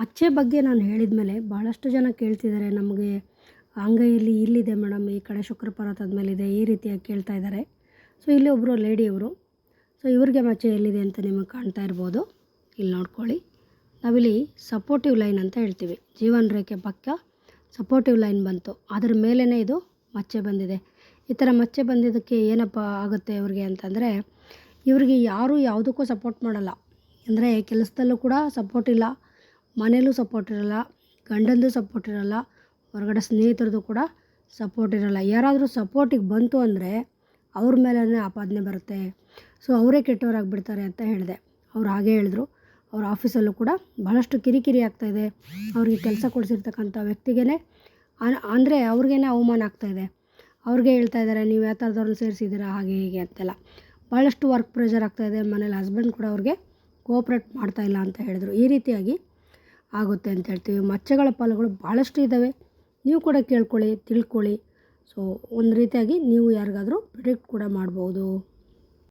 ಮಚ್ಚೆ ಬಗ್ಗೆ ನಾನು ಹೇಳಿದ ಮೇಲೆ ಭಾಳಷ್ಟು ಜನ ಕೇಳ್ತಿದ್ದಾರೆ, ನಮಗೆ ಅಂಗೈಯಲ್ಲಿ ಇಲ್ಲಿದೆ ಮೇಡಮ್, ಈ ಕಡೆ ಶುಕ್ರ ಪರ್ವತದ ಮೇಲಿದೆ, ಈ ರೀತಿಯಾಗಿ ಕೇಳ್ತಾ ಇದ್ದಾರೆ. ಸೊ ಇಲ್ಲಿ ಒಬ್ಬರು ಲೇಡಿಯವರು, ಸೊ ಇವ್ರಿಗೆ ಮಚ್ಚೆ ಎಲ್ಲಿದೆ ಅಂತ ನಿಮಗೆ ಕಾಣ್ತಾ ಇರ್ಬೋದು. ಇಲ್ಲಿ ನೋಡ್ಕೊಳ್ಳಿ, ನಾವಿಲ್ಲಿ ಸಪೋರ್ಟಿವ್ ಲೈನ್ ಅಂತ ಹೇಳ್ತೀವಿ. ಜೀವನ ರೇಖೆ ಪಕ್ಕ ಸಪೋರ್ಟಿವ್ ಲೈನ್ ಬಂತು, ಅದರ ಮೇಲೇ ಇದು ಮಚ್ಚೆ ಬಂದಿದೆ. ಈ ಥರ ಮಚ್ಚೆ ಬಂದಿದ್ದಕ್ಕೆ ಏನಪ್ಪ ಆಗುತ್ತೆ ಇವ್ರಿಗೆ ಅಂತಂದರೆ, ಇವ್ರಿಗೆ ಯಾರೂ ಯಾವುದಕ್ಕೂ ಸಪೋರ್ಟ್ ಮಾಡಲ್ಲ. ಅಂದರೆ ಕೆಲಸದಲ್ಲೂ ಕೂಡ ಸಪೋರ್ಟ್ ಇಲ್ಲ, ಮನೇಲೂ ಸಪೋರ್ಟ್ ಇರಲ್ಲ, ಗಂಡಂದು ಸಪೋರ್ಟ್ ಇರಲ್ಲ, ಹೊರಗಡೆ ಸ್ನೇಹಿತರದ್ದು ಕೂಡ ಸಪೋರ್ಟ್ ಇರಲ್ಲ. ಯಾರಾದರೂ ಸಪೋರ್ಟಿಗೆ ಬಂತು ಅಂದರೆ ಅವ್ರ ಮೇಲೇ ಆಪಾದನೆ ಬರುತ್ತೆ. ಸೊ ಅವರೇ ಕೆಟ್ಟವರಾಗಿಬಿಡ್ತಾರೆ ಅಂತ ಹೇಳಿದೆ. ಅವ್ರು ಹಾಗೆ ಹೇಳಿದ್ರು. ಅವ್ರ ಆಫೀಸಲ್ಲೂ ಕೂಡ ಬಹಳಷ್ಟು ಕಿರಿಕಿರಿ ಆಗ್ತಾಯಿದೆ. ಅವ್ರಿಗೆ ಕೆಲಸ ಕೊಡಿಸಿರ್ತಕ್ಕಂಥ ವ್ಯಕ್ತಿಗೇ ಅಂದರೆ ಅವ್ರಿಗೇ ಅವಮಾನ ಆಗ್ತಾಯಿದೆ. ಅವ್ರಿಗೆ ಹೇಳ್ತಾ ಇದ್ದಾರೆ, ನೀವು ಯಾವ ಥರದವ್ರನ್ನ ಸೇರಿಸಿದ್ದೀರಾ ಹಾಗೆ ಹೀಗೆ ಅಂತೆಲ್ಲ. ಭಾಳಷ್ಟು ವರ್ಕ್ ಪ್ರೆಷರ್ ಆಗ್ತಾಯಿದೆ. ಮನೇಲಿ ಹಸ್ಬೆಂಡ್ ಕೂಡ ಅವ್ರಿಗೆ ಕೋಆಪ್ರೇಟ್ ಮಾಡ್ತಾಯಿಲ್ಲ ಅಂತ ಹೇಳಿದ್ರು. ಈ ರೀತಿಯಾಗಿ ಆಗುತ್ತೆ ಅಂತ ಹೇಳ್ತೀವಿ. ಮಚ್ಚೆಗಳ ಫಲಗಳು ಭಾಳಷ್ಟು ಇದ್ದಾವೆ, ನೀವು ಕೂಡ ಕೇಳ್ಕೊಳ್ಳಿ, ತಿಳ್ಕೊಳ್ಳಿ. ಸೊ ಒಂದು ರೀತಿಯಾಗಿ ನೀವು ಯಾರಿಗಾದರೂ ಪ್ರಿಡಿಕ್ಟ್ ಕೂಡ ಮಾಡ್ಬೋದು.